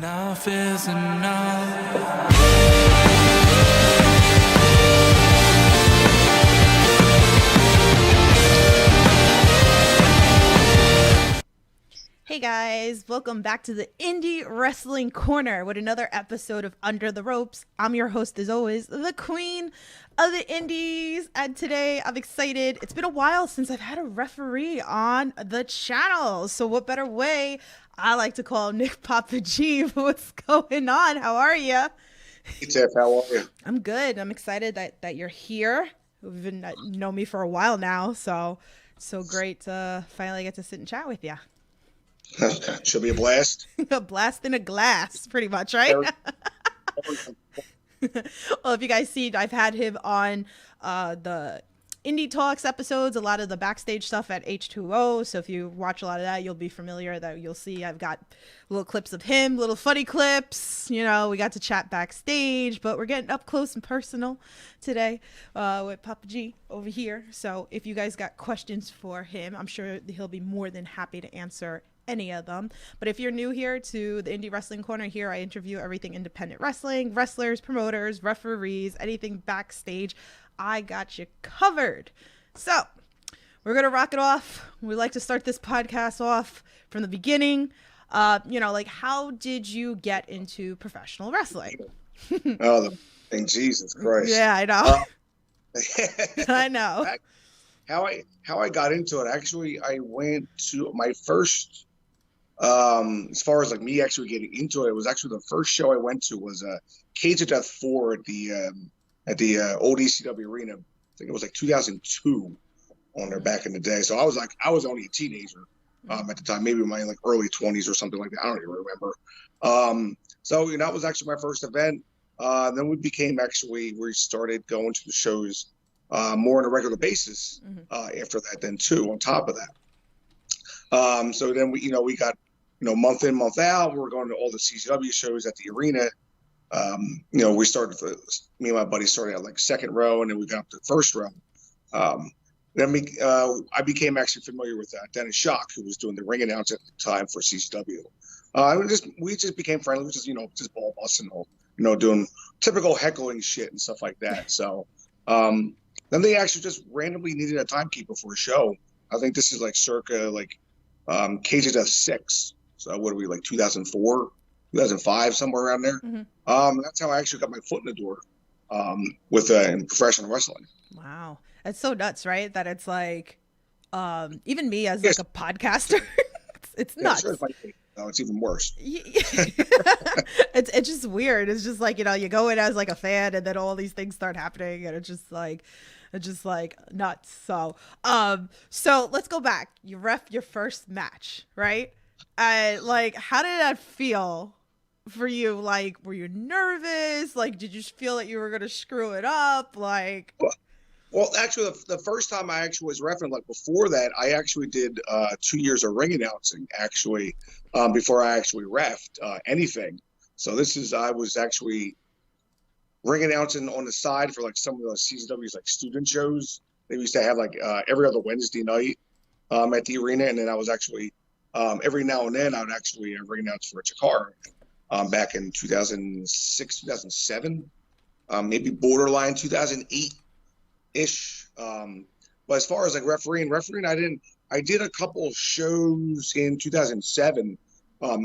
Enough is enough. Hey guys, welcome back to the Indie Wrestling Corner with another episode of Under the Ropes. I'm your host as always, the Queen of the Indies, and today I'm excited. It's been a while since I've had a referee on the channel, so what better way? I like to call Nick Papaji. What's going on? How are you? Hey Tiff, how are you? I'm good. I'm excited that you're here. You've been know me for a while now, so great to finally get to sit and chat with you. Should be a blast. A blast in a glass, pretty much, right? Well, if you guys see, I've had him on the Indie Talks episodes, a lot of the backstage stuff at H2O. So if you watch a lot of that, you'll be familiar that you'll see I've got little clips of him, little funny clips. You know, we got to chat backstage, but we're getting up close and personal today with Papaji over here. So if you guys got questions for him, I'm sure he'll be more than happy to answer any of them. But if you're new here to the Indie Wrestling Corner, here I interview everything independent wrestling, wrestlers, promoters, referees, anything backstage. I got you covered. So we're gonna rock it off. We like to start this podcast off from the beginning. Like, how did you get into professional wrestling? Oh, the thing, Jesus Christ! Yeah, I know. I know. How I got into it? Actually, I went to my first. As far as like me actually getting into it was actually the first show I went to was Cage of Death 4 at the old ECW arena. I think it was like 2002 on there back in the day. So I was only a teenager at the time, maybe in my like early 20s or something like that. I don't even remember. So that was actually my first event. Then we started going to the shows more on a regular basis after that. Then too, on top of that. So then we got month in, month out. We were going to all the CCW shows at the arena. We started. Me and my buddy started at like second row, and then we got up to first row. I became actually familiar with Dennis Shock, who was doing the ring announce at the time for CCW. We just became friendly, just ball busting, doing typical heckling shit and stuff like that. So then they actually just randomly needed a timekeeper for a show. I think this is like circa Cage of Death 6. So what are we, like 2004, 2005, somewhere around there? Mm-hmm. That's how I actually got my foot in the door with in professional wrestling. Wow. It's so nuts, right? That it's like, even me as like a podcaster, it's nuts. Sure, it's even worse. It's just weird. It's just like, you go in as like a fan and then all these things start happening and it's just like nuts. So let's go back. You ref your first match, right? Like, how did that feel for you? Like, were you nervous? Like, did you feel that you were going to screw it up? Like, well, actually, the first time I actually was reffing, like before that, I actually did 2 years of ring announcing, actually, before I actually reffed anything. So I was actually ring announcing on the side for like some of the CCW's like student shows. They used to have like every other Wednesday night at the arena. And then I was actually, every now and then, I would actually ring announce for Chikara back in 2006, 2007, maybe borderline 2008. Ish. But as far as like refereeing, I did a couple shows in 2007.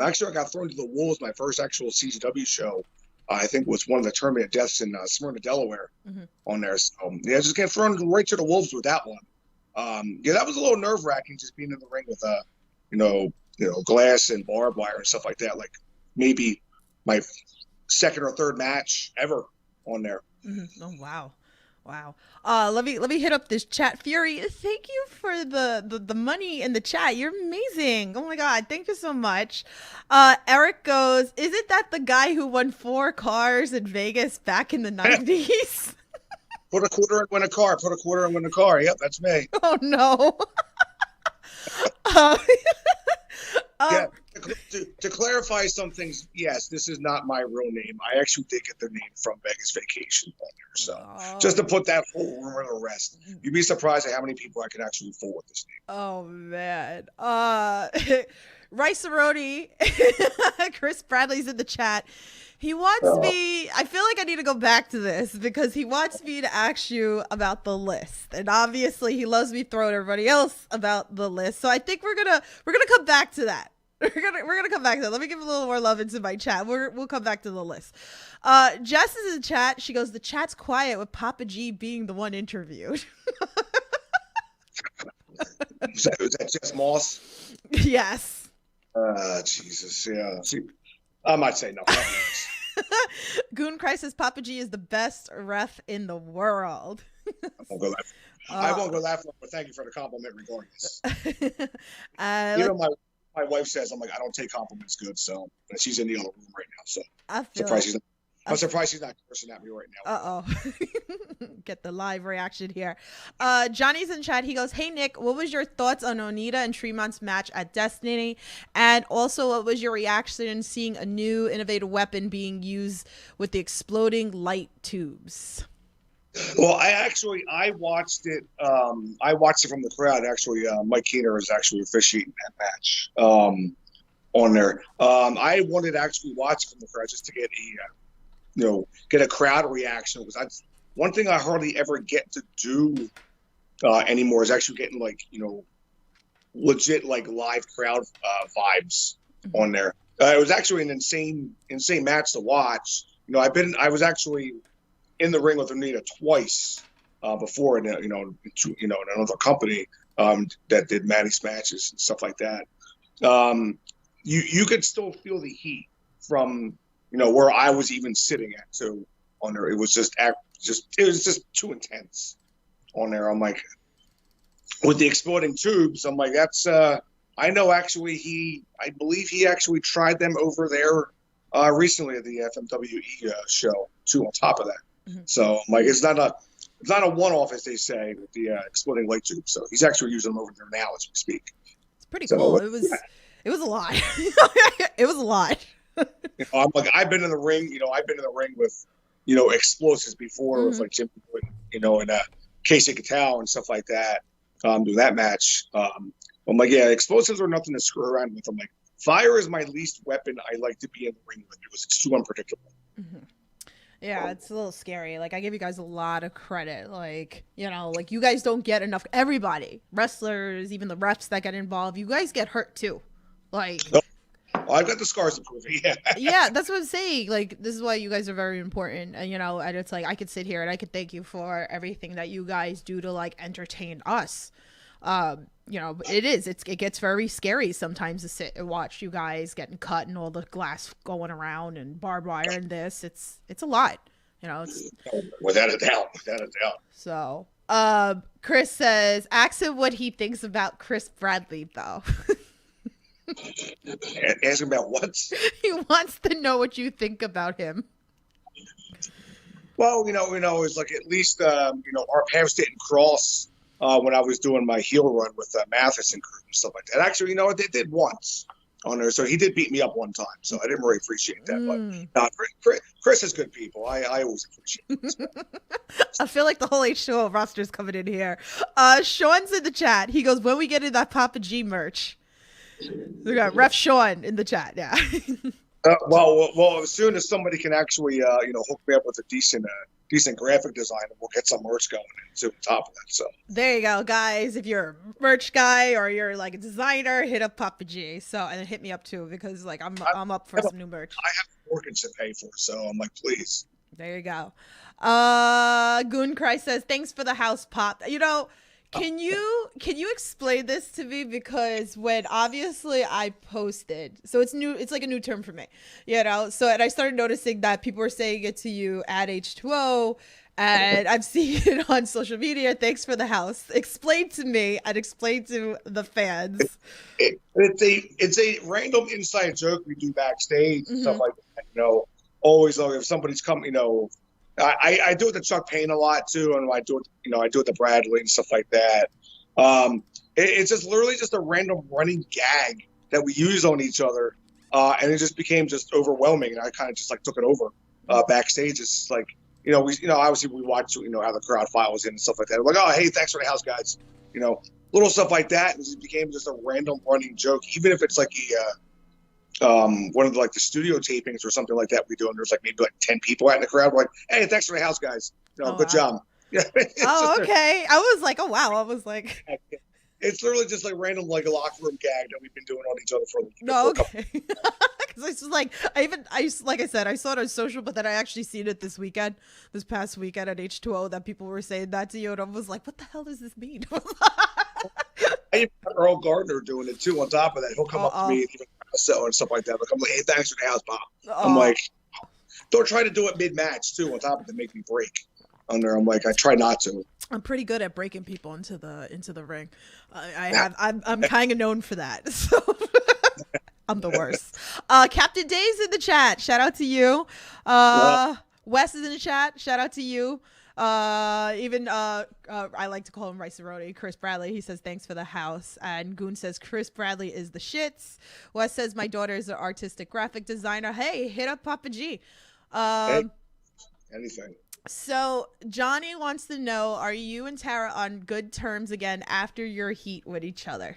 Actually I got thrown to the wolves my first actual CCW show. I think it was one of the Tournament of Deaths in Smyrna, Delaware on there. So I just got thrown right to the wolves with that one. That was a little nerve wracking just being in the ring with glass and barbed wire and stuff like that. Like maybe my second or third match ever on there. Mm-hmm. Oh wow. Wow. Let me hit up this chat. Fury, thank you for the money in the chat. You're amazing. Oh my God. Thank you so much. Eric goes, isn't that the guy who won 4 cars in Vegas back in the 90s? Put a quarter and win a car. Put a quarter and win a car. Yep, that's me. Oh no. Yeah, to clarify some things, yes, this is not my real name. I actually did get the name from Vegas Vacation on there. So just to put that whole rumor to rest, you'd be surprised at how many people I can actually fool with this name. Oh man. Rice-A-Roni, Chris Bradley's in the chat. He wants me, I feel like I need to go back to this because he wants me to ask you about the list. And obviously he loves me throwing everybody else about the list. So I think we're gonna come back to that. We're gonna come back to that. Let me give a little more love into my chat. We'll come back to the list. Jess is in the chat. She goes, the chat's quiet with Papaji being the one interviewed. Was that Jess Moss? Yes. Jesus, yeah. I might say nothing. Goon Christ says Papaji is the best ref in the world. I won't go that far, but thank you for the compliment regarding this. Even my wife says, I'm like, I don't take compliments good, so but she's in the other room right now, so I'm surprised she's not cursing at me right now. Get the live reaction here. Johnny's in chat. He goes, hey Nick, what was your thoughts on Onita and Tremont's match at Destiny? And also, what was your reaction seeing a new innovative weapon being used with the exploding light tubes? Well, I watched it. I watched it from the crowd. Actually, Mike Keener is actually officiating that match on there. I wanted to actually watch it from the crowd just to get a crowd reaction. Because one thing I hardly ever get to do anymore is actually getting legit live crowd vibes on there. It was actually an insane match to watch. I was actually in the ring with Onita twice before, in another company that did Maddie's matches and stuff like that. You could still feel the heat from where I was even sitting at too on there. It was just too intense on there. I'm like, with the exploding tubes, I'm like, that's I know actually I believe he actually tried them over there recently at the FMWE show too, on top of that. Mm-hmm. So I'm like, it's not a one-off, as they say, with the exploding light tube. So he's actually using them over there now as we speak. It's pretty cool. It was a lot. It was a lot. I'm like, I've been in the ring. I've been in the ring with explosives before, with like Jim, and Casey Catal and stuff like that. Doing that match. I'm like, yeah, explosives are nothing to screw around with. I'm like, fire is my least weapon I like to be in the ring with because it's too unpredictable. Mm-hmm. Yeah, it's a little scary. Like, I give you guys a lot of credit. Like, you guys don't get enough. Everybody, wrestlers, even the refs that get involved, you guys get hurt too. Like, I've got the scars to prove it. Yeah. Yeah, that's what I'm saying. Like, this is why you guys are very important. And, and it's like, I could sit here and I could thank you for everything that you guys do to entertain us. It gets very scary sometimes to sit and watch you guys getting cut and all the glass going around and barbed wire and this. It's a lot, without a doubt. So, Chris says, ask him what he thinks about Chris Bradley, though. Ask him about what? He wants to know what you think about him. Well, it's like at least our paths didn't cross when I was doing my heel run with Matheson crew and stuff like that. Actually, they did once on there, so he did beat me up one time, so I didn't really appreciate that. But Chris is good people. I always appreciate it. I feel like the whole H2O roster is coming in here. Sean's in the chat. He goes, when we get in that Papaji merch. We got Ref Sean in the chat. Yeah. Well, as soon as somebody can actually, hook me up with a decent graphic design, we'll get some merch going to the top of that. So there you go, guys. If you're a merch guy or you're like a designer, hit up Papaji. And then hit me up too, because I'm up for some new merch. I have mortgage to pay for, so I'm like, please. There you go. Goon Christ says, thanks for the house pop. Can you explain this to me? Because when obviously I posted, so it's new, it's like a new term for me, and I started noticing that people were saying it to you at H2O, and I've seen it on social media. Thanks for the house. Explain to me and explain to the fans. It's a random inside joke we do backstage and stuff like that. Always if somebody's coming, I do it to Chuck Payne a lot too, and I do it to Bradley and stuff like that. It's just literally just a random running gag that we use on each other And it just became just overwhelming. And I kind of just like took it over backstage. It's like, obviously we watch, how the crowd files in and stuff like that. I'm like, oh, hey, thanks for the house, guys. Little stuff like that. And it became just a random running joke, even if it's like one of the, like the studio tapings or something like that we do. And there's like maybe like 10 people out in the crowd. We're like, hey, thanks for the house, guys. Good job. Yeah. Okay. I was like, oh, wow. I was like, it's literally just like random, like a locker room gag that we've been doing on each other for. No, okay. Because I was like, like I said, I saw it on social, but then I actually seen it this past weekend at H2O that people were saying that to you, and I was like, what the hell does this mean? I even got Earl Gardner doing it too. On top of that, he'll come up to me and even and stuff like that. Like, I'm like, hey, thanks for the house, Bob. I'm like, don't try to do it mid-match too. On top of it, to make me break on there. I'm like, I try not to. I'm pretty good at breaking people into the ring. I'm kind of known for that. So I'm the worst. Captain Dave's in the chat. Shout out to you. Wes is in the chat. Shout out to you. I like to call him Rice-A-Roni. Chris Bradley, he says thanks for the house. And Goon says Chris Bradley is the shits. Wes says my daughter is an artistic graphic designer. Hey, hit up Papaji. Anything. So Johnny wants to know, are you and Tara on good terms again after your heat with each other?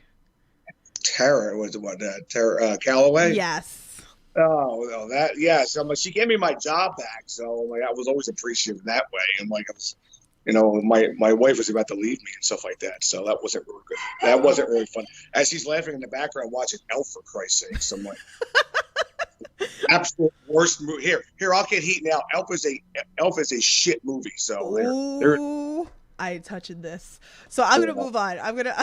Tara was what? Tara Calloway. Yes. Oh, well, that yes. I'm like, she gave me my job back, so like I was always appreciative that way. And like I was, my wife was about to leave me and stuff like that, so that wasn't really good. That wasn't really fun. As she's laughing in the background watching Elf, for Christ's sake, so I'm like, absolute worst movie. Here, I'll get heat now. Elf is a shit movie. So I ain't touching this. So I'm gonna move on. I'm gonna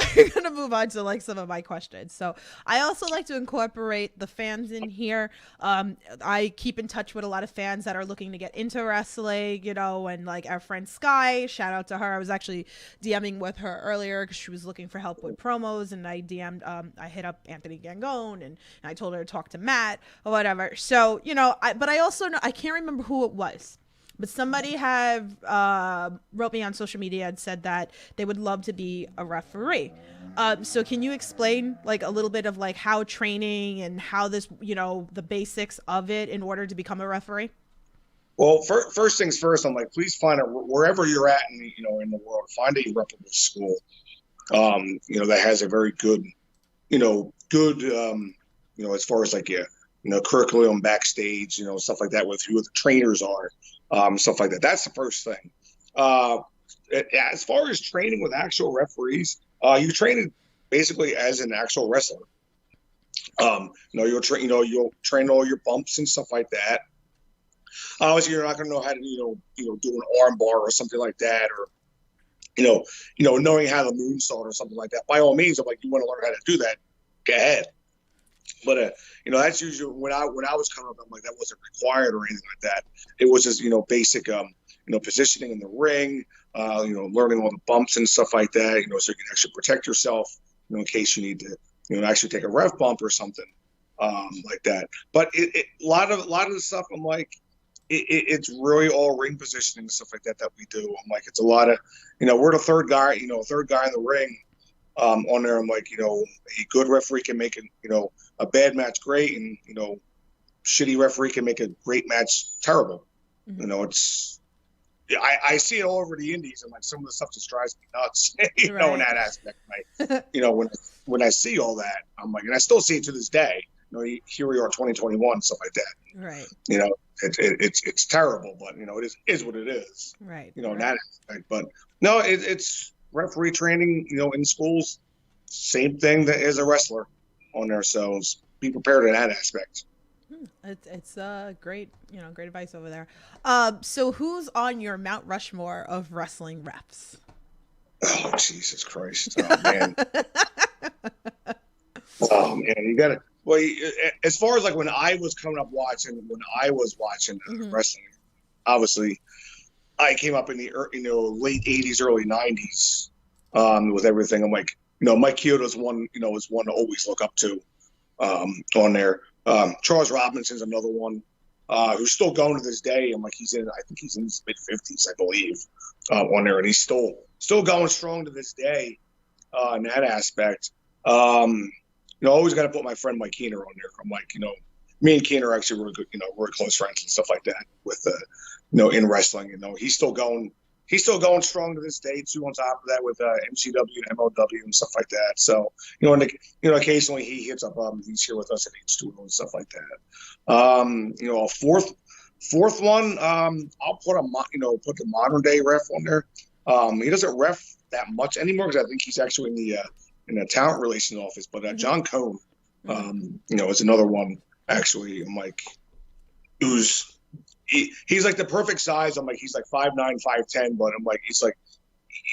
move on to like some of my questions. So I also like to incorporate the fans in here. I keep in touch with a lot of fans that are looking to get into wrestling, and like our friend Sky, shout out to her. I was actually DMing with her earlier because she was looking for help with promos, and I DM'd, I hit up Anthony Gangone and I told her to talk to Matt or whatever. So, but I also know, I can't remember who it was. But somebody wrote me on social media and said that they would love to be a referee. So can you explain like a little bit of like how training and how this, the basics of it in order to become a referee? Well, first things first, I'm like, please find wherever you're at in the world, find a reputable school, that has a very good, as far as like, curriculum, backstage, stuff like that with who the trainers are. Stuff like that. That's the first thing. As far as training with actual referees, you train basically as an actual wrestler. You'll train all your bumps and stuff like that. Obviously, you're not going to know how to do an arm bar or something like that, or knowing how to moonsault or something like that. By all means, I'm like, you want to learn how to do that, go ahead. But that's usually when I was coming up, I'm like, that wasn't required or anything like that. It was just basic positioning in the ring, learning all the bumps and stuff like that, so you can actually protect yourself, in case you need to actually take a ref bump or something like that. But a lot of the stuff, I'm like, it's really all ring positioning and stuff like that we do. I'm like, it's a lot of we're the third guy in the ring. On there, I'm like, a good referee can make a bad match great, and shitty referee can make a great match terrible. Mm-hmm. I see it all over the indies, and like some of the stuff just drives me nuts. In that aspect, when I see all that, I'm like, and I still see it to this day. Here we are, 2021, stuff like that. Right. It's terrible, but it is what it is. Right. In that aspect, but no, it's referee training, in schools, same thing that as a wrestler on there. So be prepared in that aspect. It's great, great advice over there. So who's on your Mount Rushmore of wrestling refs? Oh, Jesus Christ. Oh, man. Oh, man. You got to, well, as far as like when I was coming up watching mm-hmm. wrestling, obviously, I came up in the late 80s, early 90s with everything. I'm like, Mike Chiodo's one, is one to always look up to on there. Charles Robinson's another one who's still going to this day. I'm like, I think he's in his mid-50s, I believe, on there. And he's still going strong to this day in that aspect. Always got to put my friend Mike Keener on there. I'm like, me and Keen are actually really good, we're close friends and stuff like that with, in wrestling. He's still going strong to this day too. On top of that, with MCW and MLW and stuff like that. So occasionally he hits up. He's here with us at H2O and stuff like that. A fourth one. I'll put put the modern day ref on there. He doesn't ref that much anymore because I think he's actually in the talent relations office. But John Cone, is another one. Actually, I'm like, he's like the perfect size. I'm like, he's like 5'9", 5'10", but I'm like, he's like,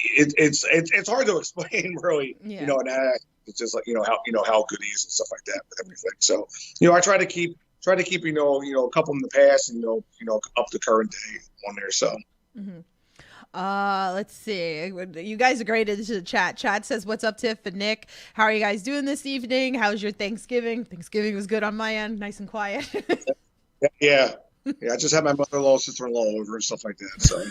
it's hard to explain really, and it's just like, how good he is and stuff like that with everything. So, I try to keep, a couple in the past and, up to current day on there. So. Mm-hmm. Let's see. You guys are great into the chat. Chat says, "What's up, Tiff and Nick? How are you guys doing this evening? How's your Thanksgiving? Thanksgiving was good on my end, nice and quiet." Yeah. I just had my mother-in-law, sister-in-law over and stuff like that. So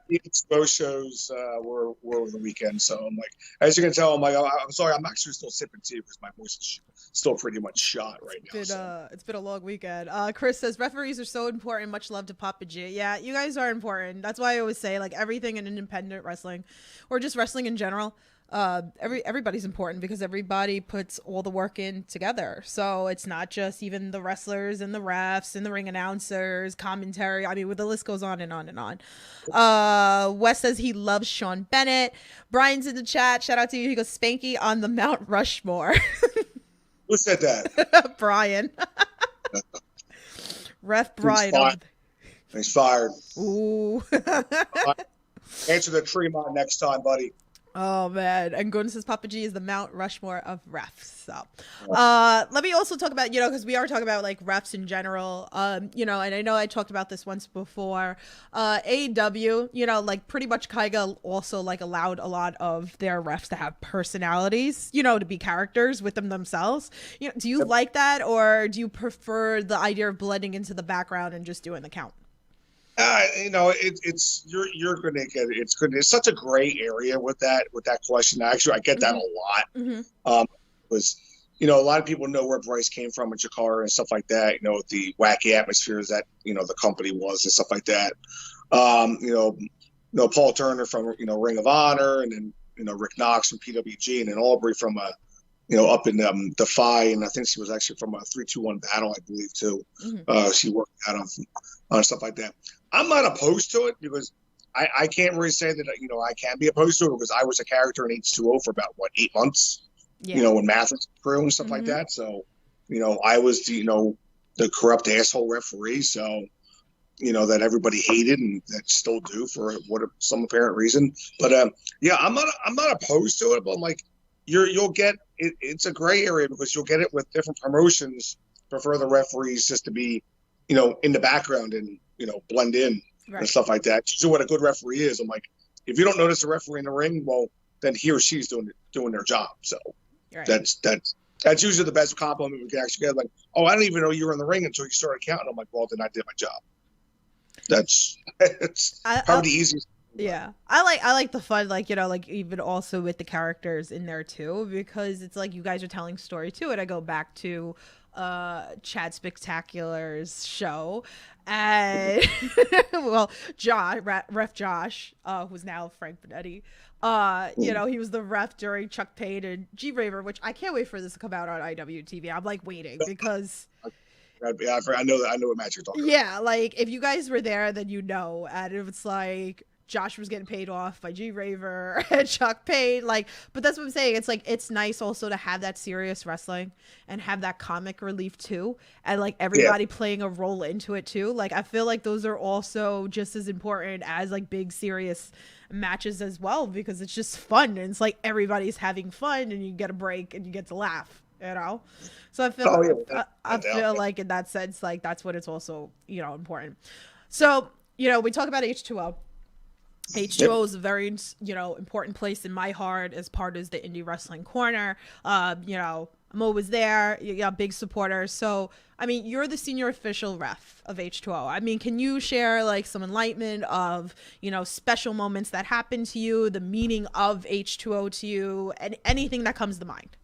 the expo shows were over the weekend. So I'm like, as you can tell, I'm sorry, I'm actually still sipping tea because my voice is still pretty much shot right now. It's been a long weekend. Chris says, "Referees are so important. Much love to Papaji." Yeah, you guys are important. That's why I always say, like, everything in independent wrestling or just wrestling in general, everybody's important because everybody puts all the work in together. So it's not just even the wrestlers and the refs and the ring announcers, commentary. I mean, the list goes on and on and on. Wes says he loves Sean Bennett. Brian's in the chat. Shout out to you. He goes, "Spanky on the Mount Rushmore." Who said that? Brian. Ref Brian. He's fired. Ooh. Answer the Tremont next time, buddy. Oh, man. And Gordon says Papaji is the Mount Rushmore of refs. So let me also talk about, because we are talking about like refs in general, and I know I talked about this once before. AEW, like pretty much Kaiga also like allowed a lot of their refs to have personalities, to be characters with them themselves. Do you like that, or do you prefer the idea of blending into the background and just doing the count? You're gonna get it's such a gray area with that question. Actually, I get that a lot. Mm-hmm. Was a lot of people know where Bryce came from in Chikara and stuff like that. The wacky atmospheres that the company was and stuff like that. Paul Turner from Ring of Honor, and then Rick Knox from PWG, and then Aubrey from up in Defy, and I think she was actually from a 3-2-1 battle, I believe too. Mm-hmm. She worked out on stuff like that. I'm not opposed to it because I can't really say that I can be opposed to it because I was a character in H2O for about 8 months. Yeah. When Mathis crew and stuff mm-hmm. like that. So I was the corrupt asshole referee. So that everybody hated and that still do for some apparent reason. But I'm not opposed to it. But I'm like, you'll get it. It's a gray area because you'll get it with different promotions. Prefer the referees just to be in the background and blend in and stuff like that. So what a good referee is, I'm like, if you don't notice the referee in the ring, well, then he or she's doing their job. So that's usually the best compliment we can actually get. Like, oh, I didn't even know you were in the ring until you started counting. I'm like, well, then I did my job. That's probably the easiest. Yeah, I like the fun, like even also with the characters in there too, because it's like you guys are telling story too. And I go back to Chad Spectacular's show, and well, ref Josh, who's now Frank Benetti, he was the ref during Chuck Payne and G Raver, which I can't wait for this to come out on IWTV. I'm like waiting because I know what match you're talking about. Yeah, like if you guys were there, then and it was like Josh was getting paid off by G Raver and Chuck Payne, but that's what I'm saying. It's like, it's nice also to have that serious wrestling and have that comic relief too. And everybody playing a role into it too. I feel like those are also just as important as big serious matches as well, because it's just fun. And it's like, everybody's having fun and you get a break and you get to laugh, So I feel, I feel like in that sense, that's what it's also, important. So, we talk about H2O. H2O is a very, important place in my heart as part of the Indie Wrestling Corner. I'm always there. You're a big supporter. So, I mean, you're the senior official ref of H2O. I mean, can you share some enlightenment of, special moments that happened to you, the meaning of H2O to you, and anything that comes to mind?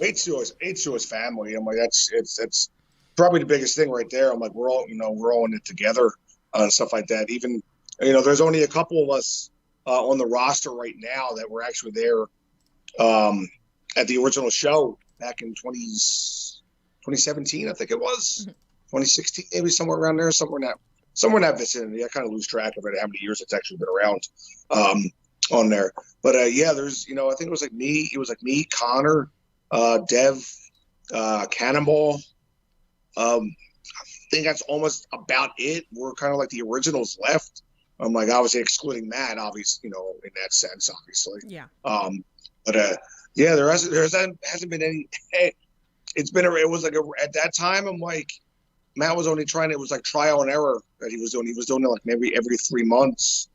H2O's family. I'm like, it's probably the biggest thing right there. I'm like, we're all in it together, and stuff like that. Even, there's only a couple of us on the roster right now that were actually there at the original show back in 2017, I think it was, 2016, maybe somewhere around there, somewhere in that vicinity. I kind of lose track of it, how many years it's actually been around on there. But yeah, there's, I think it was like me, Connor, Dev, Cannonball. I think that's almost about it. We're kind of like the originals left. I'm like, obviously excluding Matt, obviously, in that sense, obviously. Yeah. But yeah, there hasn't been any. It was like at that time, I'm like, Matt was only trying. It was like trial and error that he was doing. He was doing it like maybe every 3 months.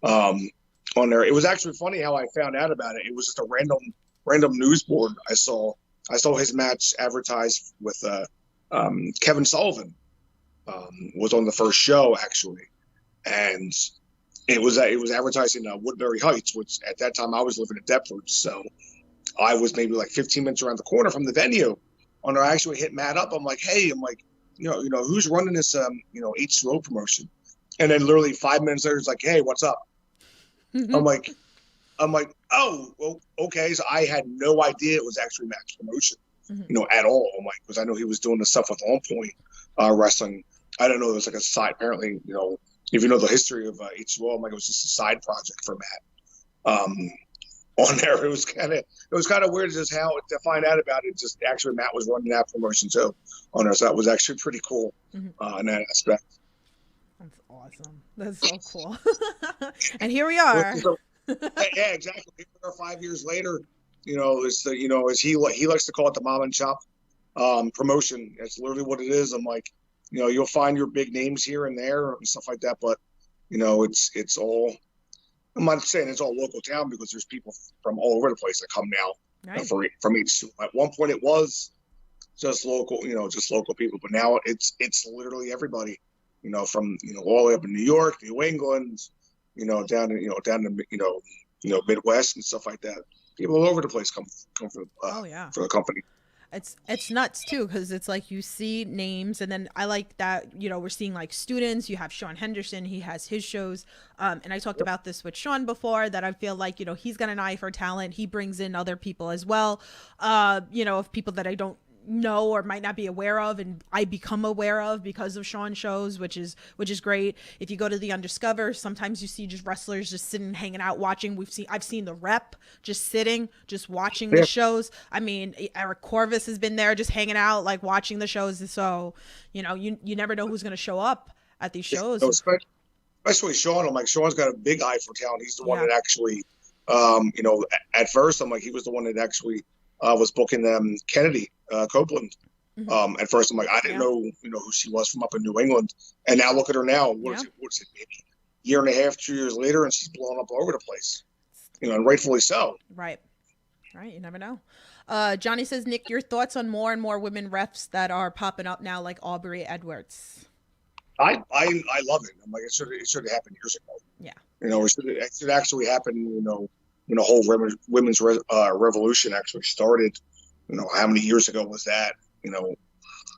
On there, it was actually funny how I found out about it. It was just a random news board I saw. I saw his match advertised with Kevin Sullivan. Was on the first show actually, and it was advertised in Woodbury Heights, which at that time I was living in Deptford, so I was maybe like 15 minutes around the corner from the venue. And I actually hit Matt up. I'm like, hey, who's running this H2O promotion? And then literally 5 minutes later, it's like, hey, what's up? I'm like, oh, well, okay. So I had no idea it was actually Matt's promotion, at all. I'm like, because I know he was doing the stuff with On Point Wrestling. I don't know. There was like a side, apparently, if you know the history of H2O, I'm like, it was just a side project for Matt. On there, it was kind of weird just how to find out about it. Just actually, Matt was running that promotion too on there, so that was actually pretty cool in that aspect. That's awesome. That's so cool. And here we are. Yeah, exactly. Here we are 5 years later. As he likes to call it, the mom and chop promotion. That's literally what it is. I'm like, you'll find your big names here and there and stuff like that, but it's all. I'm not saying it's all local town because there's people from all over the place that come now. Right. From each. At one point, it was just local, people, but now it's literally everybody. From all the way up in New York, New England, down to Midwest and stuff like that. People all over the place come for the company. It's nuts too, because it's like you see names, and then I like that we're seeing like students. You have Sean Henderson, he has his shows, and I talked about this with Sean before, that I feel like he's got an eye for talent. He brings in other people as well, of people that I don't know or might not be aware of, and I become aware of because of Sean's shows, which is great. If you go to the Undiscover, sometimes you see just wrestlers just sitting, hanging out, watching. I've seen the Rep just sitting, just watching the shows. I mean, Eric Corvus has been there just hanging out, like watching the shows. So you never know who's going to show up at these shows. Especially Sean. I'm like, Sean's got a big eye for talent. He's the one that actually at first I'm like, he was the one that actually was booking Kennedy Copeland. At first, I'm like, I didn't know, who she was from up in New England, and now look at her now. What's it? Maybe a year and a half, 2 years later, and she's blowing up all over the place. And rightfully so. Right. You never know. Johnny says, Nick, your thoughts on more and more women refs that are popping up now, like Aubrey Edwards? I love it. I'm like, it should have happened years ago. Yeah. It should actually happen. When the whole women's revolution actually started. How many years ago was that?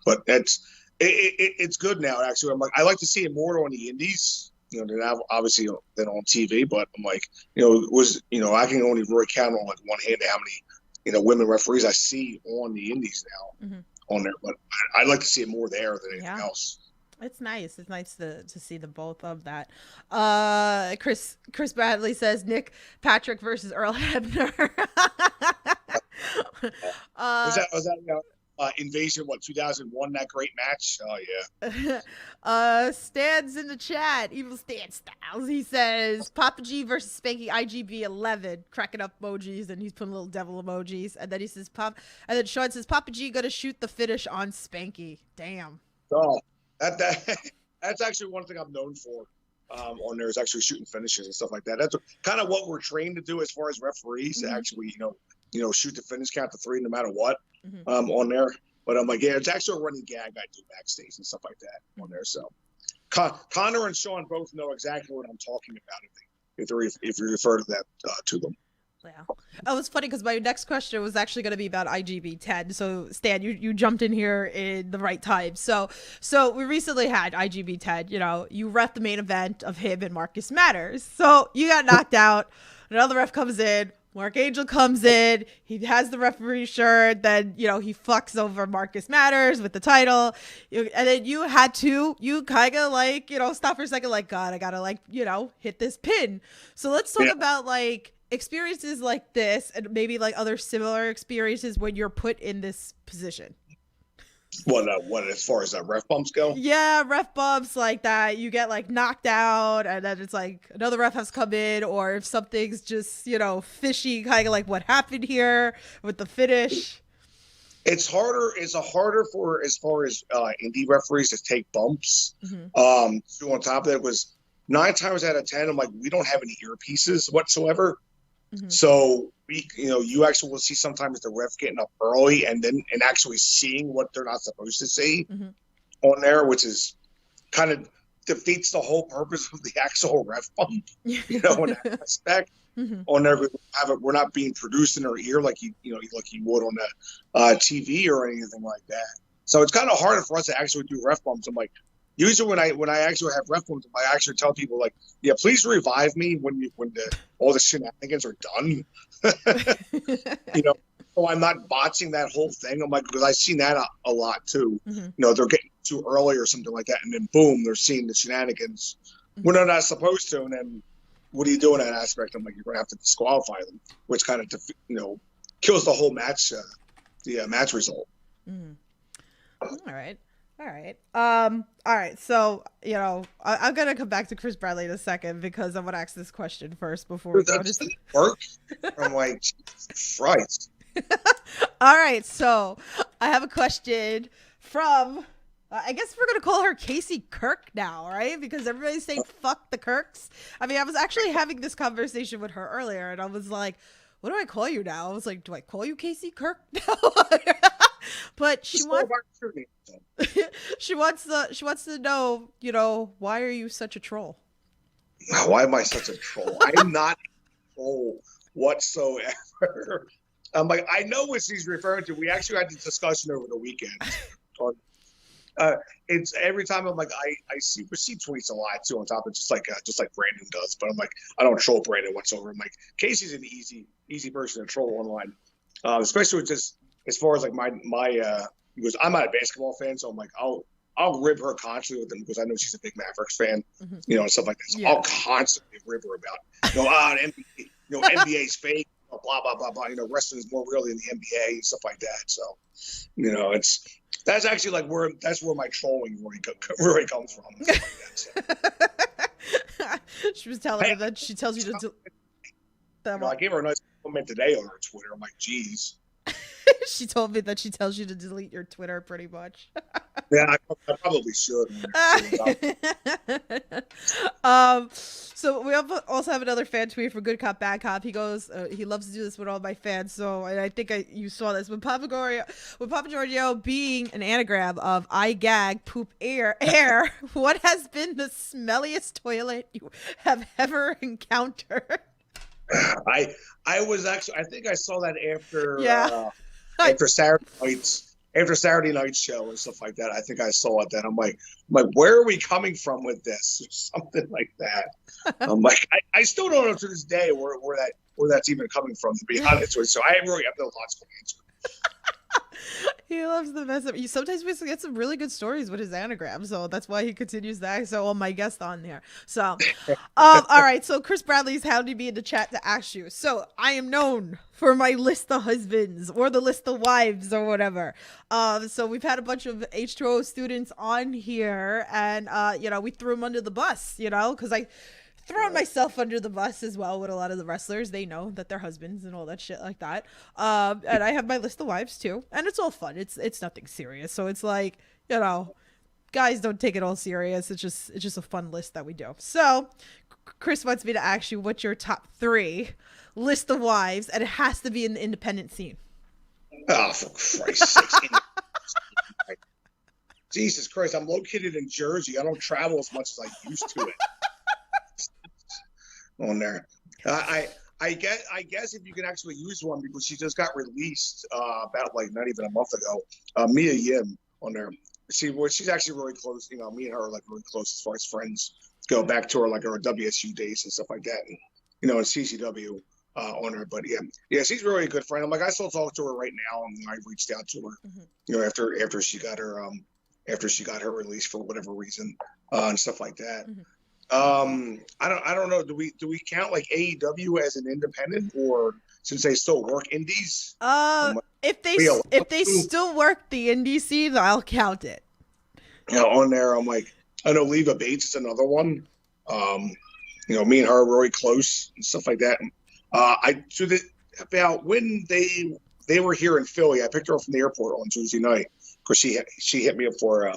But it's good now. Actually, I'm like, I like to see it more on the indies. Than obviously than on TV. But I'm like, I can only really count on like one hand how many women referees I see on the indies now on there. But I'd like to see it more there than anything else. It's nice. It's nice to see the both of that. Chris Bradley says Nick Patrick versus Earl Hebner. Was that Invasion 2001, that great match? Oh yeah. Stan's in the chat, Evil Stan Styles, he says Papaji versus Spanky IGB 11, cracking up emojis, and he's putting little devil emojis, and then he says and then Sean says Papaji gonna shoot the finish on Spanky. Damn. Oh, that's actually one thing I'm known for on there, is actually shooting finishes and stuff like that. That's kind of what we're trained to do as far as referees, to actually shoot the finish, count to 3 no matter what on there. But I'm like, yeah, it's actually a running gag I do backstage and stuff like that on there. So Connor and Sean both know exactly what I'm talking about if you refer to that to them. Yeah. It was funny because my next question was actually going to be about IGB 10. So Stan, you jumped in here in the right time. So we recently had IGB 10. You know, you ref the main event of him and Marcus Matters. So you got knocked out. Another ref comes in. Mark Angel comes in. He has the referee shirt. Then, you know, he fucks over Marcus Matters with the title. And then you kind of like, you know, stop for a second, like, God, I got to, like, you know, hit this pin. So let's talk about, like, experiences like this and maybe, like, other similar experiences when you're put in this position. What as far as ref bumps go? Yeah, ref bumps like that. You get like knocked out, and then it's like another ref has come in, or if something's just, you know, fishy, kind of like what happened here with the finish. It's harder. It's harder for as far as indie referees to take bumps. So on top of that, was 9 times out of 10, I'm like, we don't have any earpieces whatsoever. So you actually will see sometimes the ref getting up early and actually seeing what they're not supposed to see on there, which is kind of defeats the whole purpose of the actual ref bump. You know, in that aspect. On there, we're not being produced in our ear like you would on the TV or anything like that. So it's kind of harder for us to actually do ref bumps. I'm like, usually when I actually have ref bumps, I actually tell people like, yeah, please revive me when all the shenanigans are done. You know, so I'm not botching that whole thing. I'm like, because I've seen that a lot too. You know, they're getting too early or something like that, and then boom, they're seeing the shenanigans when they're not supposed to, and then what do you do in that aspect? I'm like, you're going to have to disqualify them, which kind of kills the whole match, the match result. All right. So, you know, I'm going to come back to Chris Bradley in a second because I'm going to ask this question first before we go to work. I'm like, Jesus Christ. All right. So I have a question from, I guess we're going to call her Casey Kirk now, right? Because everybody's saying fuck the Kirks. I mean, I was actually having this conversation with her earlier and I was like, what do I call you now? I was like, do I call you Casey Kirk now? But she wants to know, you know, why are you such a troll? Why am I such a troll? I'm not a troll whatsoever. I'm like, I know what she's referring to. We actually had this discussion over the weekend. It's every time I'm like, I see tweets a lot too on top of just like Brandon does, but I'm like, I don't troll Brandon whatsoever. I'm like, Casey's an easy person to troll online, especially with just as far as like my because I'm not a basketball fan, so I'm like, I'll rib her constantly with them because I know she's a big Mavericks fan, you know, and stuff like that. So I'll constantly rib her about, NBA's fake, blah blah blah blah. You know, wrestling is more real than the NBA and stuff like that. So, you know, that's actually like where my trolling really comes from. And stuff like that, so. She was telling me that she tells you to. I gave her a nice comment today on her Twitter. I'm like, geez. She told me that she tells you to delete your Twitter pretty much. Yeah, I probably should. So we also have another fan tweet from Good Cop Bad Cop. He goes, he loves to do this with all my fans. So and I think you saw this with Papagiorgio being an anagram of I gag poop air. What has been the smelliest toilet you have ever encountered? I was actually, I think I saw that after Saturday night's show and stuff like that. I think I saw it then. I'm like, where are we coming from with this? Or something like that. I'm like, I still don't know to this day where that's even coming from, to be honest with you. So I really have no lots of answer. He loves the mess up. Sometimes we get some really good stories with his anagram, so that's why he continues that. So all my guests on there. So, all right. So Chris Bradley's hounding me in the chat to ask you. So I am known for my list of husbands or the list of wives or whatever. So we've had a bunch of H2O students on here, and we threw them under the bus, because I thrown myself under the bus as well with a lot of the wrestlers. They know that they're husbands and all that shit like that. And I have my list of wives too, and it's all fun. It's nothing serious. So it's like, guys don't take it all serious. It's just a fun list that we do. So Chris wants me to ask you what's your top 3 list of wives, and it has to be in the independent scene. Oh, for Christ's sake. Jesus Christ, I'm located in Jersey. I don't travel as much as I used to it. On there, I guess if you can actually use one because she just got released about like not even a month ago. Mia Yim on there. She's actually really close. You know, me and her are like really close as far as friends go back to her like our WSU days and stuff like that. And, you know, in CCW on her. But yeah, she's really a good friend. I'm like, I still talk to her right now, and I reached out to her. You know, after she got her release for whatever reason and stuff like that. I don't know. Do we count like AEW as an independent, or since they still work indies? If they still work the indie scene, I'll count it. You know, on there, I'm like, I know Leva Bates is another one. You know, me and her are really close and stuff like that. About when they were here in Philly, I picked her up from the airport on Tuesday night because she hit me up for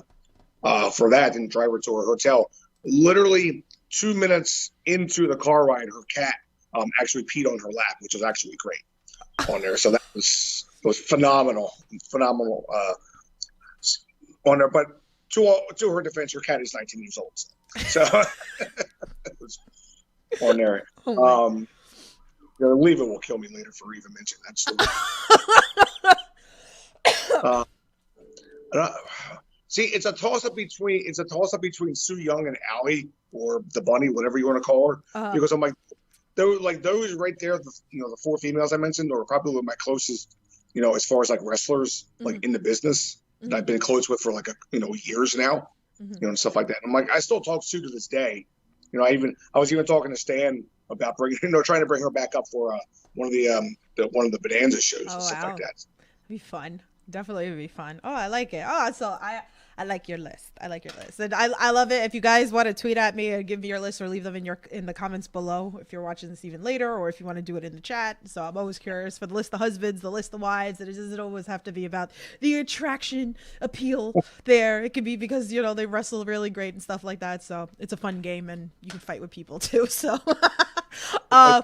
that and drive her to her hotel. Literally 2 minutes into the car ride, her cat actually peed on her lap, which was actually great on there. So that was phenomenal on there. But to her defense, her cat is 19 years old. So it was on there. Leva will kill me later for even mentioning that story. See, it's a toss up between Sue Young and Allie, or the Bunny, whatever you want to call her, because I'm like, those right there, the four females I mentioned are probably my closest, you know, as far as like wrestlers, like in the business that I've been close with for like years now, you know, and stuff like that. And I'm like, I still talk to Sue to this day. You know, I was even talking to Stan about trying to bring her back up for one of the Bonanza shows and stuff like that. It'd be fun. Definitely would be fun. Oh, I like it. Oh, so I like your list. And I love it. If you guys want to tweet at me and give me your list, or leave them in the comments below if you're watching this even later, or if you want to do it in the chat. So I'm always curious for the list of husbands, the list of wives. It doesn't always have to be about the attraction appeal there. It could be because, you know, they wrestle really great and stuff like that. So it's a fun game, and you can fight with people too. So my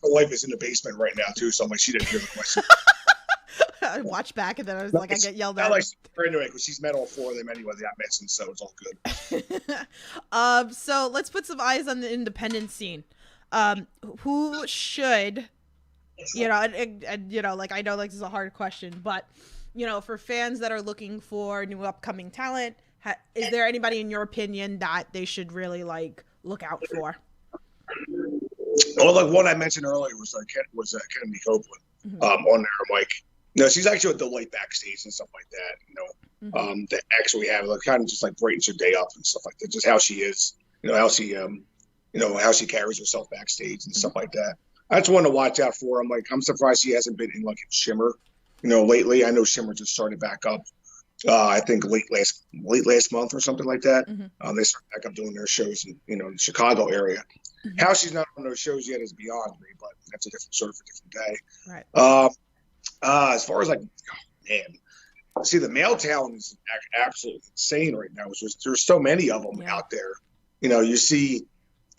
wife is in the basement right now too, so I'm like, she didn't hear the question. I watched back, and then I was like, I get yelled at. I like her anyway because she's met all four of them anyway. They got mentioned, so it's all good. So let's put some eyes on the independent scene. Who should, you know, and you know, like, I know like this is a hard question, but you know, for fans that are looking for new upcoming talent, is there anybody in your opinion that they should really like look out for? Well, like one I mentioned earlier was Kennedy Copeland on there. I'm like, no, she's actually a delight backstage and stuff like that. You know, that actually have like kind of just like brightens your day up and stuff like that. Just how she is, you know, how she carries herself backstage and stuff like that. That's one to watch out for. I'm like, I'm surprised she hasn't been in like Shimmer, you know, lately. I know Shimmer just started back up. I think late last month or something like that. They started back up doing their shows in, you know, the Chicago area. How she's not on those shows yet is beyond me, but that's a different day. Right. As far as like, oh, man, see, the male talent is absolutely insane right now. There's so many of them out there. You know, you see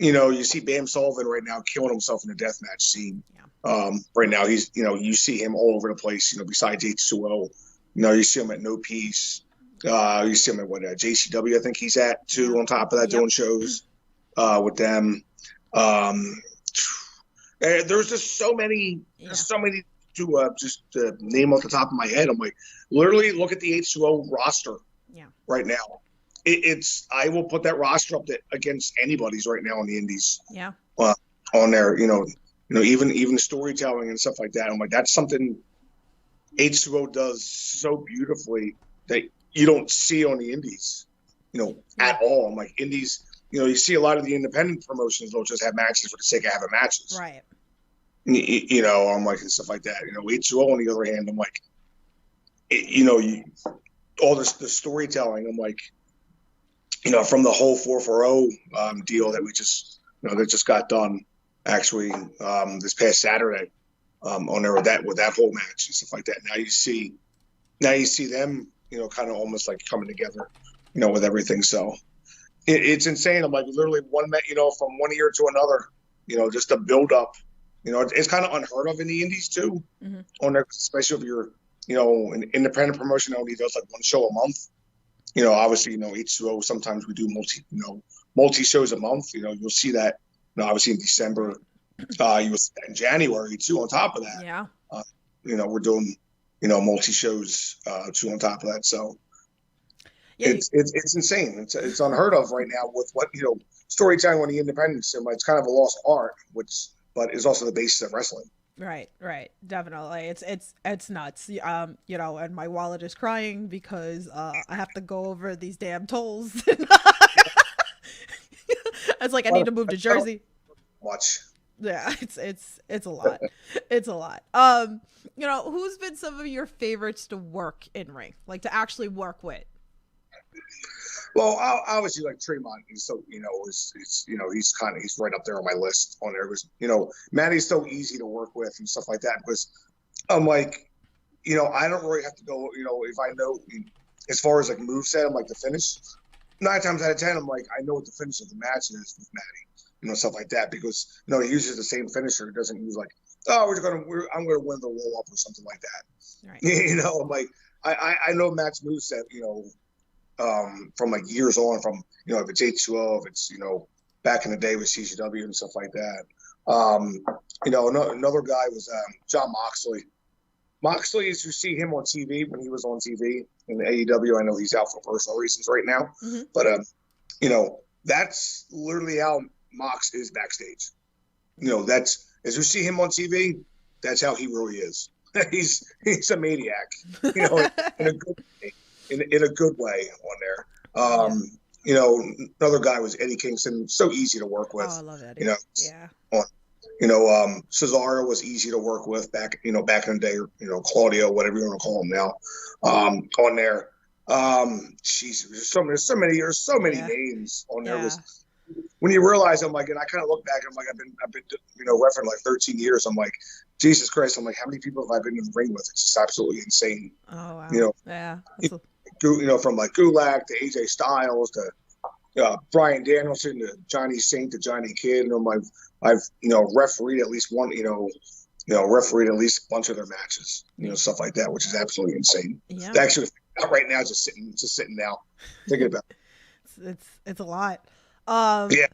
Bam Sullivan right now killing himself in the deathmatch scene. Right now, he's, you know, you see him all over the place. You know, besides H2O, you know, you see him at No Peace. You see him at JCW, I think he's at too. On top of that, doing shows with them. There's just so many. There's so many to just name off the top of my head. I'm like, literally look at the H2O roster right now. I will put that roster up against anybody's right now on the indies. On there, you know, even storytelling and stuff like that. I'm like, that's something H2O does so beautifully that you don't see on the indies, you know, at all. I'm like, indies, you know, you see a lot of the independent promotions will just have matches for the sake of having matches. Right. You know, I'm like, and stuff like that. You know, H2O on the other hand, I'm like, you know, all the storytelling, I'm like, you know, from the whole 440 deal that we just, you know, that just got done actually this past Saturday on there with that whole match and stuff like that. Now you see them, you know, kind of almost like coming together, you know, with everything. So it's insane. I'm like, literally you know, from one year to another, you know, just a build up. You know, it's kind of unheard of in the indies too, on there, especially if you're, you know, an independent promotion only does like one show a month. You know, obviously, you know, H2O, sometimes we do multi shows a month. You know, you'll see that, you know, obviously in December, He was in January too. On top of that, Yeah. We're doing multi shows too on top of that. So Yeah. it's insane. It's unheard of right now with what storytelling on the independent cinema. It's kind of a lost art, but is also the basis of wrestling. Right, definitely. It's nuts. And my wallet is crying because I have to go over these damn tolls. It's like I need to move to Jersey. Watch. Yeah, it's a lot. It's a lot. Who's been some of your favorites to work in ring, like to actually work with? Well, obviously, like Tremont, he's so he's right up there on my list on there. Because Matty's so easy to work with and stuff like that. Because I'm like, I don't really have to go. If I know as far as like moveset, I'm like the finish. 9 times out of 10, I'm like, I know what the finish of the match is with Matty, stuff like that. Because he uses the same finisher. He doesn't use like, oh, I'm gonna win the roll up or something like that. Right. I'm like, I know Matt's moveset. From like years on, from if it's H2O, if it's back in the day with CCW and stuff like that. Another guy was John Moxley. Moxley, as you see him on TV when he was on TV in the AEW, I know he's out for personal reasons right now, but that's literally how Mox is backstage. That's as you see him on TV, that's how he really is. he's a maniac, in a good way. In a good way on there. Another guy was Eddie Kingston, so easy to work with. Oh, I love Eddie. Cesaro was easy to work with back in the day, Claudio, whatever you want to call him now, on there. There's so many names on there. Yeah. When you realize, I'm like, and I kind of look back, I'm like, I've been refereeing like 13 years. I'm like, Jesus Christ, I'm like, how many people have I been in the ring with? It's just absolutely insane. Oh, wow. Yeah. From like Gulak to AJ Styles to Bryan Danielson to Johnny Saint to Johnny Kidd, and I've refereed at least one, refereed at least a bunch of their matches, stuff like that, which is absolutely insane. Yeah. Actually, right now, just sitting now, thinking about it. It's a lot. Yeah.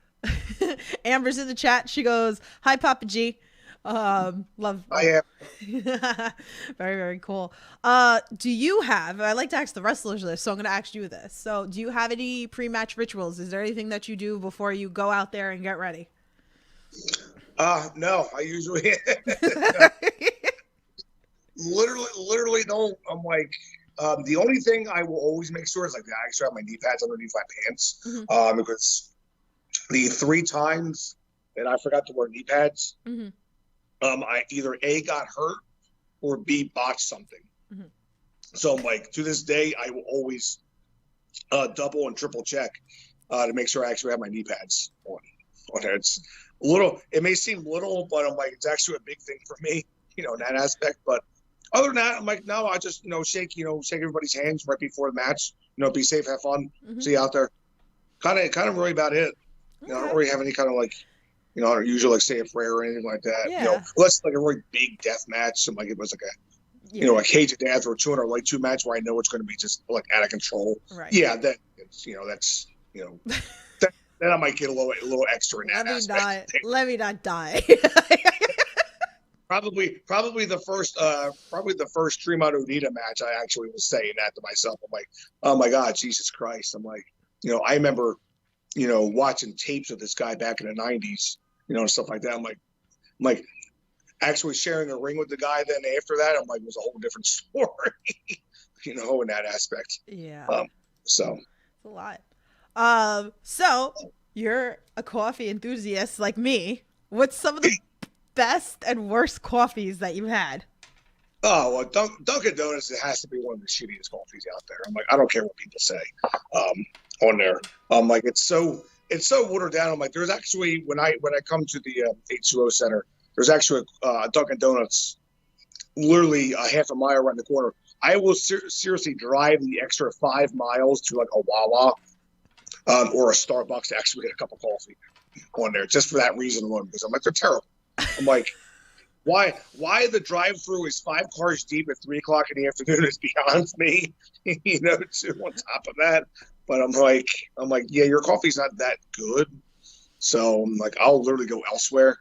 Amber's in the chat. She goes, "Hi, Papaji." Love. I am. Very, very cool. Do you have, I like to ask the wrestlers this, so I'm going to ask you this. So do you have any pre-match rituals? Is there anything that you do before you go out there and get ready? No, I usually literally don't. I'm like, the only thing I will always make sure is like I actually have my knee pads underneath my pants, because the 3 times that I forgot to wear knee pads, I either A, got hurt, or B, botched something. So I'm like, to this day, I will always double and triple check to make sure I actually have my knee pads on there. It's a little, it may seem little, but I'm like, it's actually a big thing for me, in that aspect. But other than that, I'm like, no, I just, shake everybody's hands right before the match. Be safe, have fun, see you out there. Kind of really about it. I don't really have any kind of like, I don't usually like say a prayer or anything like that. Yeah. Unless like a really big death match, and like it was like a, a cage of death or 200 like 2 match where I know it's going to be just like out of control. Right. Yeah, then it's that's then I might get a little extra in that aspect. Let me not die. Probably the first Tremont Onita match, I actually was saying that to myself. I'm like, oh my God, Jesus Christ. I'm like, I remember, watching tapes of this guy back in the 90s, and stuff like that. I'm like actually sharing a ring with the guy. Then after that, I'm like, it was a whole different story, in that aspect. Yeah. So it's a lot. So you're a coffee enthusiast like me. What's some of the best and worst coffees that you've had? Oh, well, Dunkin' Donuts, it has to be one of the shittiest coffees out there. I'm like, I don't care what people say on there. Like it's so watered down. I'm like, there's actually when I come to the H2O Center, there's actually a Dunkin' Donuts literally a half a mile around the corner. I will seriously drive the extra 5 miles to like a Wawa or a Starbucks to actually get a cup of coffee on there, just for that reason alone. Because I'm like, they're terrible. I'm like, why the drive-through is 5 cars deep at 3 o'clock in the afternoon is beyond me. Too, on top of that. But I'm like, yeah, your coffee's not that good. So I'm like, I'll literally go elsewhere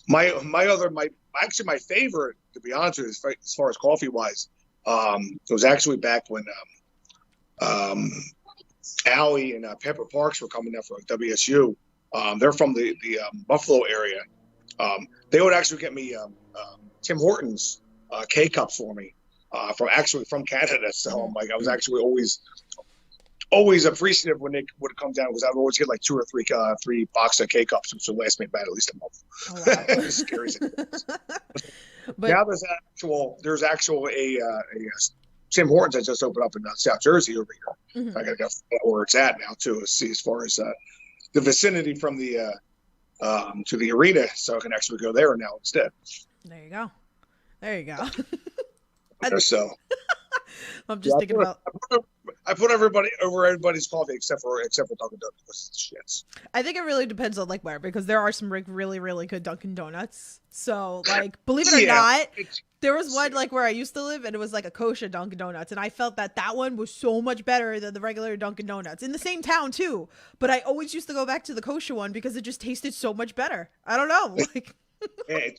My favorite, to be honest with you, as far as coffee wise, it was actually back when Allie and Pepper Parks were coming up for WSU. They're from the Buffalo area. They would actually get me Tim Hortons K cups for me from Canada. So I'm like, I was actually always appreciative when they would come down, because I would always get like 2 or 3 boxes of K cups, which would last me about at least a month. Oh, wow. It was scary. But now there's actual a Tim Hortons that just opened up in South Jersey over here. Mm-hmm. I gotta go find out where it's at now too, to see as far as the vicinity from the to the arena, so I can actually go there now instead. There you go. There you go. So I'm just thinking about. I put everybody over everybody's coffee except for Dunkin' Donuts, because it's shits. I think it really depends on like where, because there are some like really, really good Dunkin' Donuts. So like, believe it or not, there was one like where I used to live, and it was like a kosher Dunkin' Donuts, and I felt that one was so much better than the regular Dunkin' Donuts in the same town too. But I always used to go back to the kosher one because it just tasted so much better. I don't know, like. Yeah,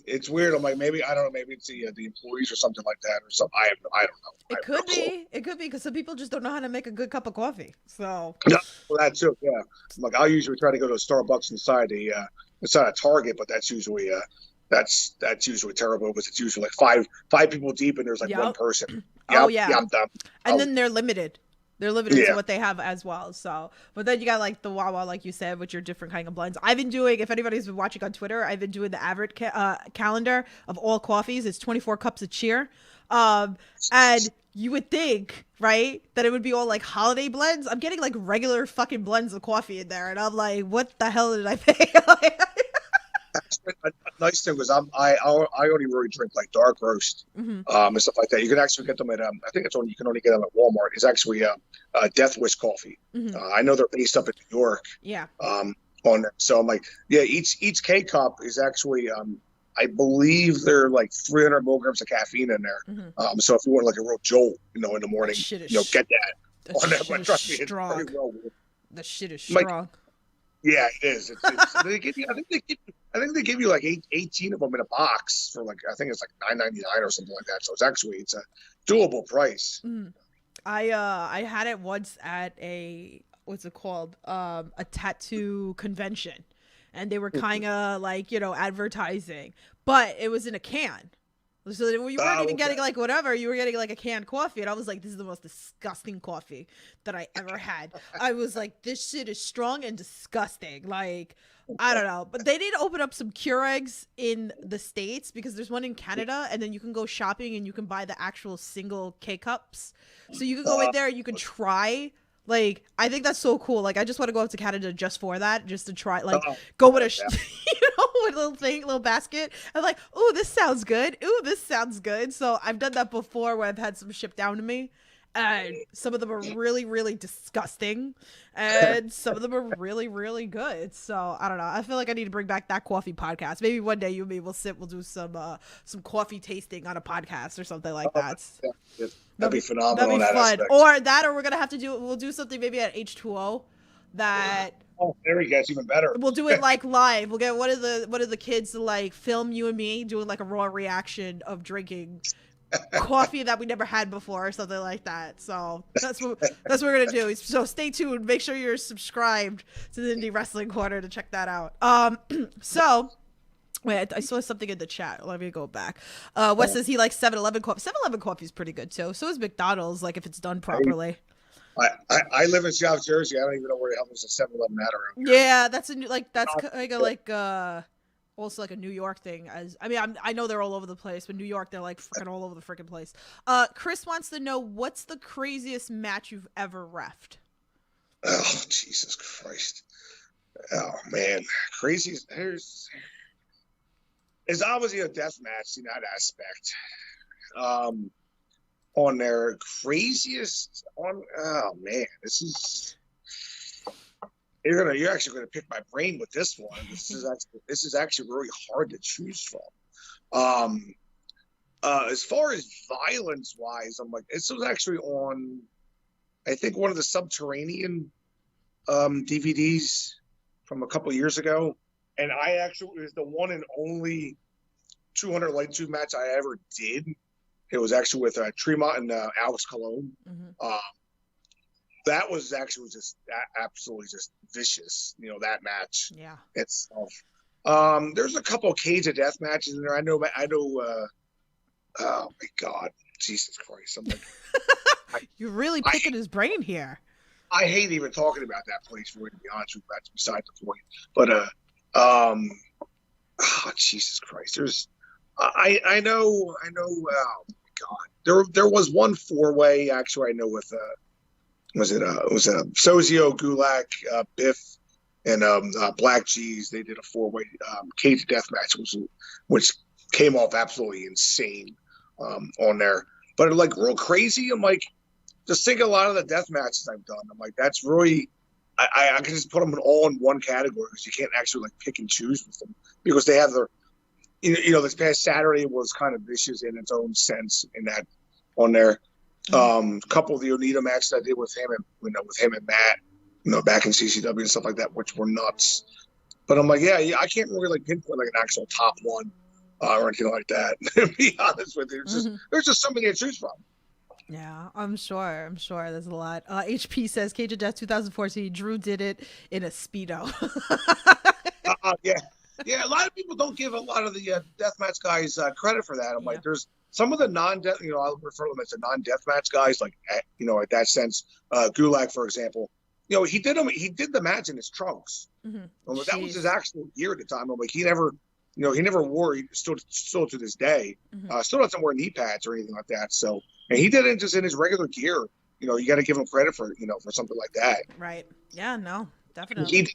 it's weird. I'm like, maybe I don't know. Maybe it's the employees or something like that, or something. I don't know. It could be. It could be because some people just don't know how to make a good cup of coffee. So well, that too. Yeah, I'm like, I'll usually try to go to a Starbucks inside a Target, but that's usually that's usually terrible, because it's usually like five people deep, and there's like one person. Oh yeah. I'm done. And then they're limited. They're limited to what they have as well. So, but then you got like the Wawa, like you said, with your different kind of blends. I've been doing, if anybody's been watching on Twitter, I've been doing the average calendar of all coffees. It's 24 cups of cheer. And you would think, right, that it would be all like holiday blends. I'm getting like regular fucking blends of coffee in there. And I'm like, what the hell did I pay? A nice thing was I only really drink like dark roast and stuff like that. You can actually get them at I think you can only get them at Walmart. It's actually Death Wish coffee. I know they're based up in New York. Yeah. So I'm like, yeah, each K cup is actually I believe they're like 300 milligrams of caffeine in there. So if you want like a real jolt, in the morning, get that. Strong. The shit is strong. Yeah, it is. They give you, I think they give you like 18 of them in a box for like, I think it's like $9.99 or something like that. So it's a doable price. I had it once at what's it called? A tattoo convention, and they were kind of like, advertising, but it was in a can. So you weren't even getting like whatever, you were getting like a canned coffee, and I was like, this is the most disgusting coffee that I ever had. I was like, this shit is strong and disgusting. Like, I don't know. But they did open up some Keurigs in the States, because there's one in Canada, and then you can go shopping and you can buy the actual single K cups. So you can go in there and you can try. Like, I think that's so cool. Like, I just want to go up to Canada just for that, just to try, like, go with with a little basket. I'm like, ooh, this sounds good. Ooh, this sounds good. So I've done that before, where I've had some shipped down to me, and some of them are really, really disgusting, and some of them are really, really good. So I don't know. I feel like I need to bring back that coffee podcast. Maybe one day you and me will we'll do some coffee tasting on a podcast or something like that. Yeah. That'd be phenomenal. That'd be fun. Or we're gonna have to we'll do something maybe at H2O that. Oh, there we go. It's even better. We'll do it like live. We'll get one of the kids to like film you and me doing like a raw reaction of drinking coffee that we never had before or something like that. So that's what we're gonna do. So stay tuned. Make sure you're subscribed to the Indie Wrestling Corner to check that out. So. Wait, I saw something in the chat. Let me go back. Wes says he likes 7-Eleven coffee. 7-Eleven coffee is pretty good too. So is McDonald's, like if it's done properly. I live in South Jersey. I don't even know where the hell there's a 7-Eleven at around here. Yeah, that's also like a New York thing. I know they're all over the place, but New York, they're like freaking all over the freaking place. Chris wants to know, what's the craziest match you've ever reffed? Oh, Jesus Christ. Oh man, crazy. It's obviously a death match in that aspect. On their craziest oh man, you're actually gonna pick my brain with this one. This is actually really hard to choose from. As far as violence wise, I'm like, this was actually on, I think, one of the Subterranean DVDs from a couple of years ago. and I actually, it was the one and only 200 light tube match I ever did. It was actually with Tremont and Alex Colon. That was actually just absolutely just vicious, that match itself. There's a couple of Cage of Death matches in there. I know. Oh my God, Jesus Christ! I'm like, you're really picking his brain here. I hate even talking about that place, for you, to be honest with you. That's beside the point. But oh, Jesus Christ! I know. Oh my God, there was one 4-way actually. I know with it was Sozio, Gulak, Biff, and Black Cheese. They did a 4-way cage death match, which came off absolutely insane on there. But like real crazy. I'm like, just think a lot of the death matches I've done. I'm like, that's really. I can just put them all in one category because you can't actually like pick and choose with them because they have their. This past Saturday was kind of vicious in its own sense in that on there. Couple of the Onita matches I did with him and Matt, back in CCW and stuff like that, which were nuts. But I'm like, yeah, I can't really like pinpoint like an actual top one or anything like that. To be honest with you, there's just so many to choose from. Yeah, I'm sure there's a lot. HP says Cage of Death 2014. Drew did it in a Speedo. Yeah, a lot of people don't give a lot of the deathmatch guys credit for that. I'm like, there's some of the non-death, I'll refer to them as the non-deathmatch guys, like, at that sense. Gulak, for example, he did the match in his trunks. That was his actual gear at the time. I'm like, he never wore, still to this day, still doesn't wear knee pads or anything like that. So, and he did it just in his regular gear. You got to give him credit for, for something like that. Right. Yeah, no, definitely.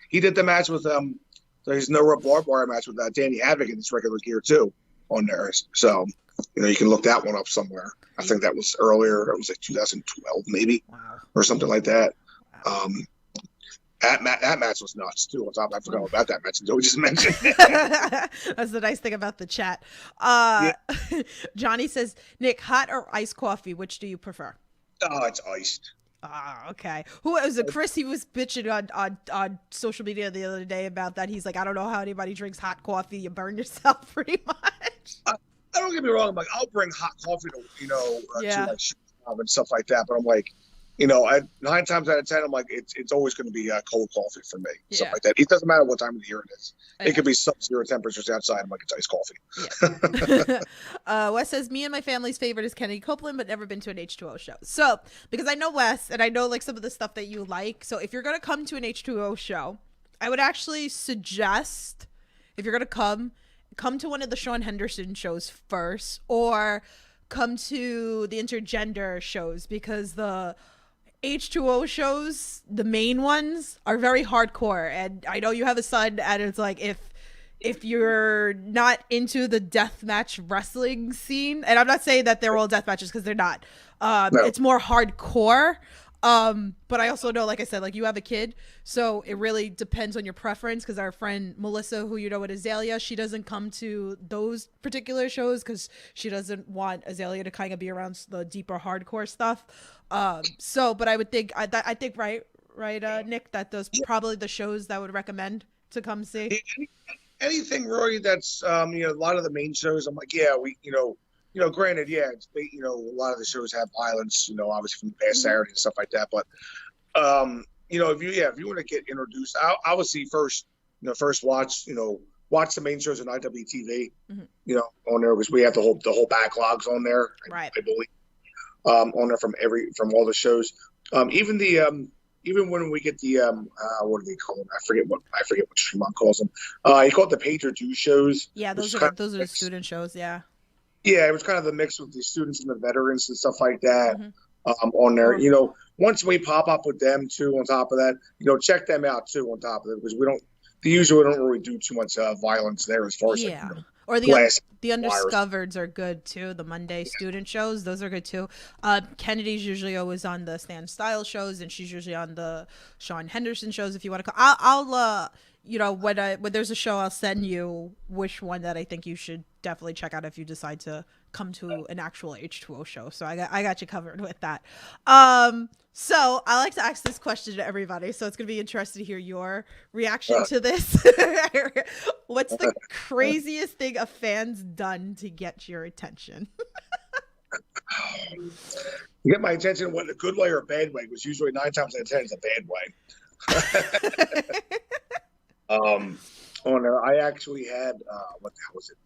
He did the match with, so he's no barbed wire match with Danny Havoc in his regular gear too on there. So, you can look that one up somewhere. I think that was earlier. It was like 2012 maybe or something like that. That match was nuts too. On top, I forgot about that match until we just mentioned it. That's the nice thing about the chat. Johnny says, Nick, hot or iced coffee? Which do you prefer? Oh, it's iced. Okay. Who was it? Chris, he was bitching on social media the other day about that. He's like, I don't know how anybody drinks hot coffee. You burn yourself pretty much. I don't get me wrong. I'm like, I'll bring hot coffee to, to like and stuff like that. But I'm like, 9 times out of 10, I'm like, it's always going to be cold coffee for me. Stuff like that. It doesn't matter what time of the year it is. It could be sub-zero temperatures outside. I'm like, it's iced coffee. Wes says, me and my family's favorite is Kennedy Copeland, but never been to an H2O show. So, because I know Wes, and I know like some of the stuff that you like. So if you're going to come to an H2O show, I would actually suggest, if you're going to come to one of the Sean Henderson shows first, or come to the intergender shows, because the H2O shows, the main ones, are very hardcore. And I know you have a son, and it's like, if you're not into the deathmatch wrestling scene, and I'm not saying that they're all death matches because they're not, it's more hardcore. But I also know, like I said, like you have a kid, so it really depends on your preference, because our friend Melissa, who with Azalea, she doesn't come to those particular shows because she doesn't want Azalea to kind of be around the deeper hardcore stuff. But I would think, I think right, Nick, that those probably the shows that I would recommend to come see. Anything, Roy, that's a lot of the main shows, I'm like, granted, it's, a lot of the shows have violence, obviously from the past Saturday and stuff like that. But, if you want to get introduced, I would see first watch the main shows on IWTV, on there, because we have the whole backlogs on there, right? I believe, on there from all the shows, even when we get the what do they call them? I forget what Tremont calls them. He called the Pager 2 shows. Yeah, those are the student shows. Yeah. Yeah, it was kind of the mix with the students and the veterans and stuff like that on there. Once we pop up with them too, on top of that, check them out too on top of it, because we don't really do too much violence there as far as or the Undiscovereds are good too. The Monday student shows, those are good too. Kennedy's usually always on the Stan Style shows, and she's usually on the Sean Henderson shows. If you want to call, I'll when there's a show, I'll send you which one that I think you should definitely check out if you decide to come to an actual H2O show. So I got you covered with that. So I like to ask this question to everybody. So it's gonna be interesting to hear your reaction to this. What's the craziest thing a fan's done to get your attention? To get my attention, went a good way or a bad way, was usually 9 times out of 10 it's a bad way. On there, I actually had what the hell was it?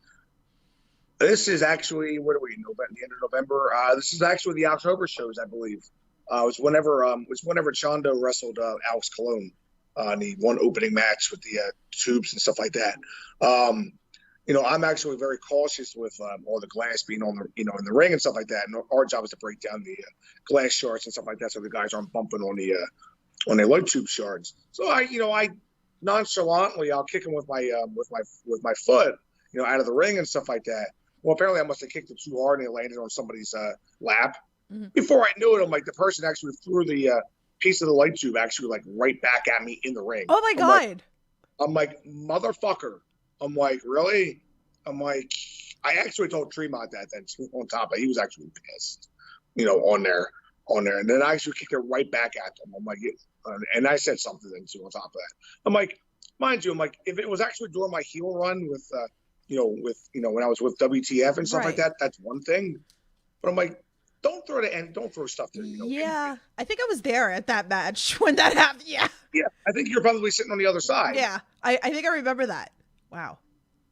This is actually, what are we, November, the end of November? This is actually the October shows, I believe. It was whenever Chondo wrestled Alex Colon in the one opening match with the tubes and stuff like that. I'm actually very cautious with all the glass being on the, in the ring and stuff like that. And our job is to break down the glass shards and stuff like that, so the guys aren't bumping on the light tube shards. So I nonchalantly, I'll kick him with my foot, out of the ring and stuff like that. Well, apparently I must have kicked it too hard and it landed on somebody's lap. Mm-hmm. Before I knew it, I'm like, the person actually threw the piece of the light tube actually like right back at me in the ring. Oh my God. I'm like, motherfucker. I'm like, really? I'm like, I actually told Tremont that then on top of it. He was actually pissed, on there. And then I actually kicked it right back at them. I'm like, and I said something then too on top of that. I'm like, mind you, if it was actually during my heel run with, when I was with WTF and stuff like that, that's one thing. But I'm like, don't throw stuff there. Yeah, I think I was there at that match when that happened. Yeah. Yeah, I think you're probably sitting on the other side. Yeah, I think I remember that. Wow.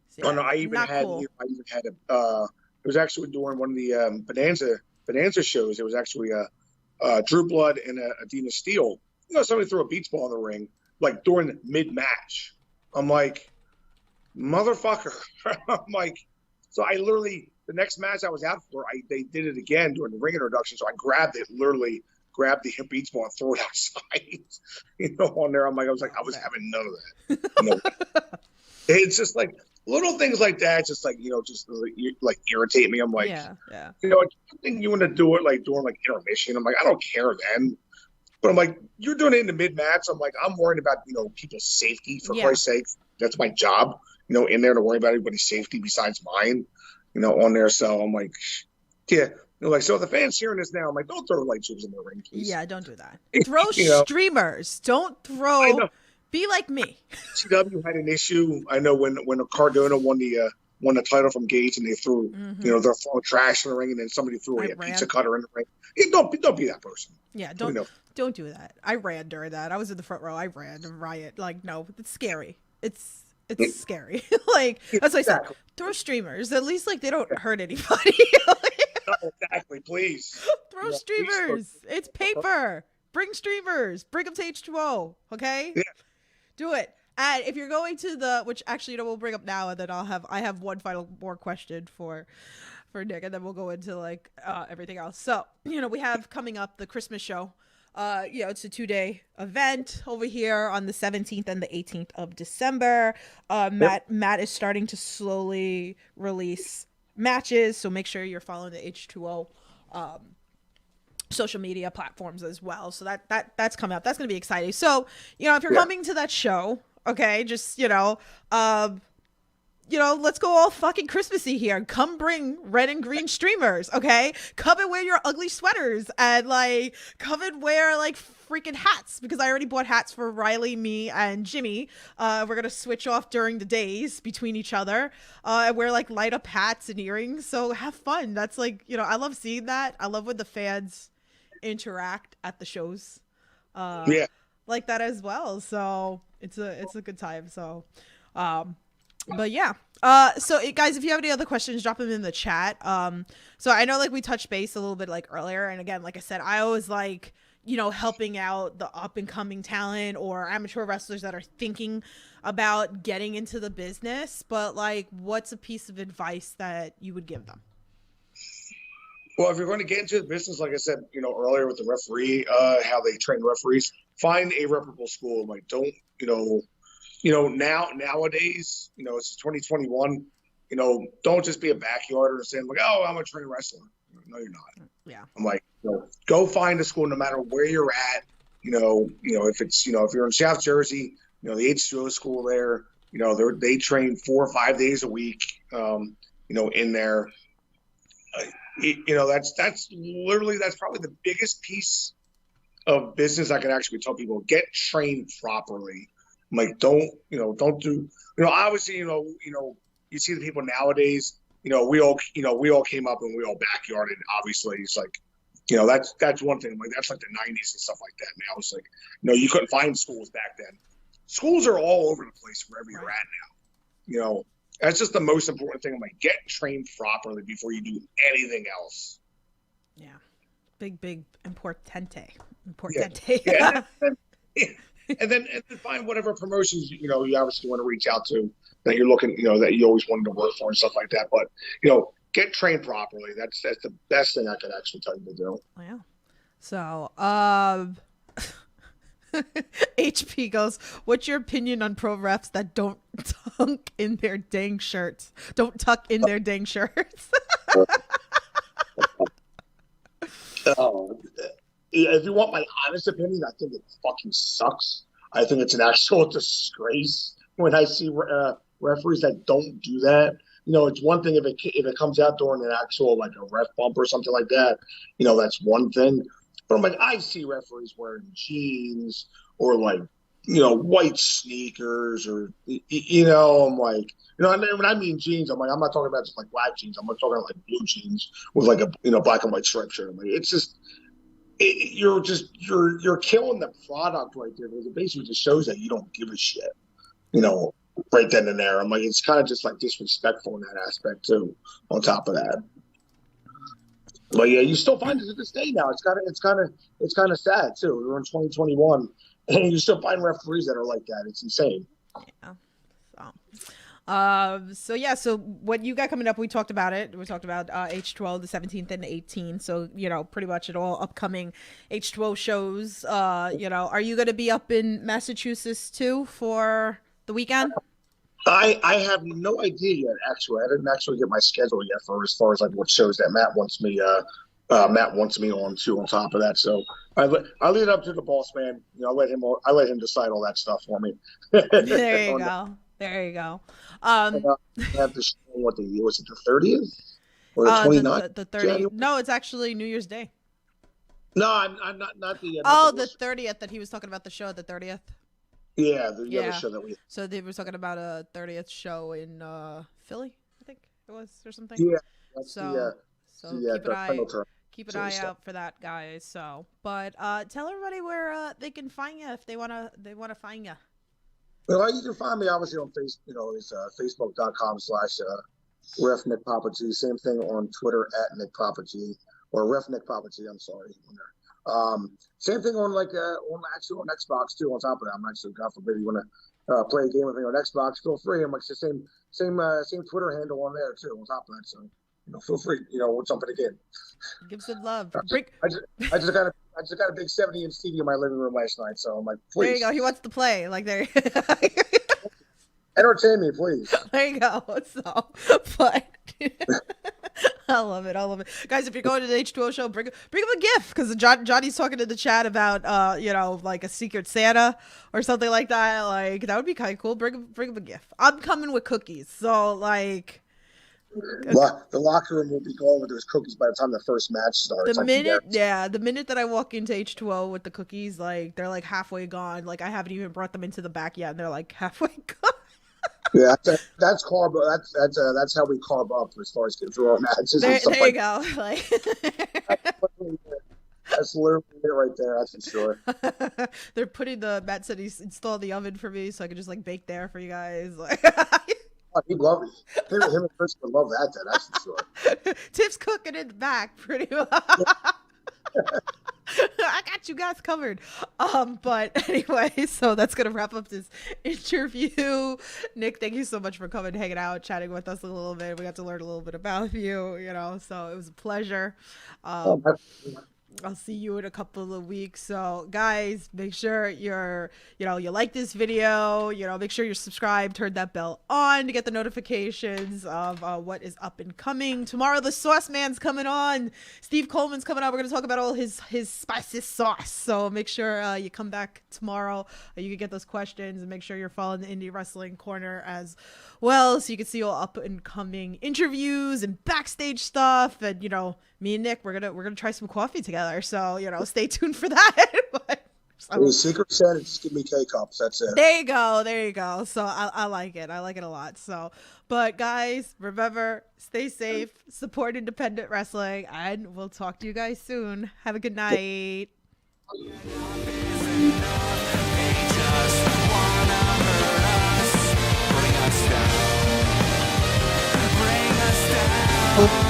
So, no, I even had it was actually during one of the Bonanza shows. It was actually Drew Blood and Adina Steele. Somebody threw a beach ball in the ring like during mid-match. I'm like, motherfucker. I'm like, so I literally, the next match I was out for, they did it again during the ring introduction. So I grabbed the beach ball and threw it outside, on there. I was having none of that. It's just like little things like that, just like, just like irritate me. I'm like, yeah. I think you want to do it like during like intermission. I'm like, I don't care then. But I'm like, you're doing it in the mid-match. I'm like, I'm worried about, people's safety, for Christ's sake. That's my job, in there to worry about everybody's safety besides mine, on there. So I'm like, yeah. So if the fans hearing this now, I'm like, don't throw light tubes in the ring, please. Yeah, don't do that. Throw streamers. Don't throw. Be like me. CW had an issue. I know when Cardona won the title from Gage and they threw, they're throwing trash in the ring and then somebody threw a pizza cutter in the ring. Don't be that person. Yeah, don't do that. I ran during that. I was in the front row. I ran a riot. Like, no, it's scary. It's scary. Like, that's what I said. Throw streamers. At least like they don't hurt anybody. No, exactly. Please. Throw streamers. It's paper. Bring streamers. Bring them to H2O. Okay. Yeah. Do it. And if you're going to which actually, we'll bring up now, and then I have one final more question for Nick, and then we'll go into like everything else. So, we have coming up the Christmas show. It's a 2-day event over here on the 17th and the 18th of December. Matt is starting to slowly release matches, so make sure you're following the H2O social media platforms as well. So that's coming up. That's going to be exciting. So, if you're coming to that show, okay, just, let's go all fucking Christmassy here. Come bring red and green streamers, okay? Come and wear your ugly sweaters and like come and wear like freaking hats, because I already bought hats for Riley, me, and Jimmy. We're gonna switch off during the days between each other and wear like light up hats and earrings. So have fun. That's like, I love seeing that. I love when the fans interact at the shows like that as well. So it's a good time. So but yeah, so guys, if you have any other questions, drop them in the chat. So I know like we touched base a little bit like earlier, and again, like I said, I always like, helping out the up and coming talent or amateur wrestlers that are thinking about getting into the business. But like, what's a piece of advice that you would give them? Well, if you're going to get into the business, like I said, earlier with the referee, how they train referees, find a reputable school. Like, don't, nowadays, it's 2021, don't just be a backyarder saying like, oh, I'm a trained wrestler. No, you're not. Yeah. I'm like, go find a school no matter where you're at. If it's, if you're in South Jersey, the H2O school there. They train 4 or 5 days a week. In there. That's literally that's probably the biggest piece of business I can actually tell people: get trained properly. I'm like, don't do. Obviously, you see the people nowadays. We all came up and we all backyarded. Obviously, it's like, that's one thing. Like that's like the '90s and stuff like that. Now it's like, you couldn't find schools back then. Schools are all over the place wherever you're at now. That's just the most important thing. I'm like, get trained properly before you do anything else. Yeah, big importante. Yeah. And then find whatever promotions you obviously want to reach out to that you're looking, that you always wanted to work for and stuff like that. But get trained properly. That's the best thing I could actually tell you to do. Yeah. So, HP goes, what's your opinion on pro refs that don't tuck in their dang shirts? If you want my honest opinion, I think it fucking sucks. I think it's an actual disgrace when I see referees that don't do that. It's one thing if it comes out during an actual like a ref bump or something like that. That's one thing. But I'm like, I see referees wearing jeans or like, white sneakers or, I'm like, when I mean jeans, I'm like, I'm not talking about just like black jeans. I'm not talking about like blue jeans with like a, black and white striped shirt. I'm like, it's just, you're killing the product right there because it basically just shows that you don't give a shit, right then and there. I'm like, it's kind of just like disrespectful in that aspect too, on top of that. But yeah, you still find it to this day now. It's kind of sad too. We're in 2021, and you still find referees that are like that. It's insane. Yeah. So what you got coming up? We talked about it. We talked about H2O, the 17th and 18th. So pretty much at all upcoming H2O shows. Are you going to be up in Massachusetts too for the weekend? I have no idea yet. Actually, I didn't actually get my schedule yet for as far as like what shows that Matt wants me on too. On top of that, so I leave it up to the boss man. I let him decide all that stuff for me. There you go. I have to show what the year was. It the 30th or the 29th? The 30th. No, it's actually New Year's Day. No, I'm not the. The 30th that he was talking about the show at the 30th. Yeah, the other show that we. So they were talking about a 30th show in Philly, I think it was, or something. Yeah. So keep an eye out for that, guys. So, but tell everybody where they can find you if they wanna find you. Well, you can find me obviously on Facebook. It's facebook.com/Ref Nick Papaji. Same thing on Twitter @Nick Papaji or Ref Nick Papaji. I'm sorry. Same thing on on Xbox too. On top of that, I'm actually, God forbid, you want to play a game with me on Xbox, feel free. I'm like the same Twitter handle on there too. On top of that, so feel free. We'll jump in again. Give some love. I just got a big 70-inch TV in my living room last night, so I'm like, please. There you go. He wants to play. Like there. Entertain me, please. There you go. So, but I love it. Guys, if you're going to the H2O show, bring him a gift, because Johnny's talking to the chat about like a Secret Santa or something like that. Like that would be kind of cool. Bring him a gift. I'm coming with cookies, so like. The locker room will be going with those cookies by the time the first match starts. The minute that I walk into H2O with the cookies, like they're like halfway gone. Like I haven't even brought them into the back yet, and they're like halfway gone. Yeah, that's carb. That's how we carb up as far as getting through our matches. There you go. Like that's literally it right there. That's for sure. They're putting Matt said he's installed the oven for me, so I can just like bake there for you guys. Like. He'd love it. Him and Chris would love that. That's for sure. Tiff's cooking in the back, pretty much. I got you guys covered. But anyway, so that's gonna wrap up this interview. Nick, thank you so much for coming, hanging out, chatting with us a little bit. We got to learn a little bit about you, so it was a pleasure. I'll see you in a couple of weeks. So guys, make sure you like this video, make sure you're subscribed, turn that bell on to get the notifications of what is up and coming. Tomorrow the Sauce Man's coming on. Steve Coleman's coming on. We're going to talk about all his spicy sauce. So make sure you come back tomorrow. You can get those questions, and make sure you're following the Indie Wrestling Corner as well, so you can see all up and coming interviews and backstage stuff. And me and Nick, we're gonna try some coffee together, so stay tuned for that. But, the secret Santa, just give me K-cups. That's it. There you go. So I like it. I like it a lot. So, but guys, remember, stay safe, support independent wrestling, and we'll talk to you guys soon. Have a good night. Bring us down.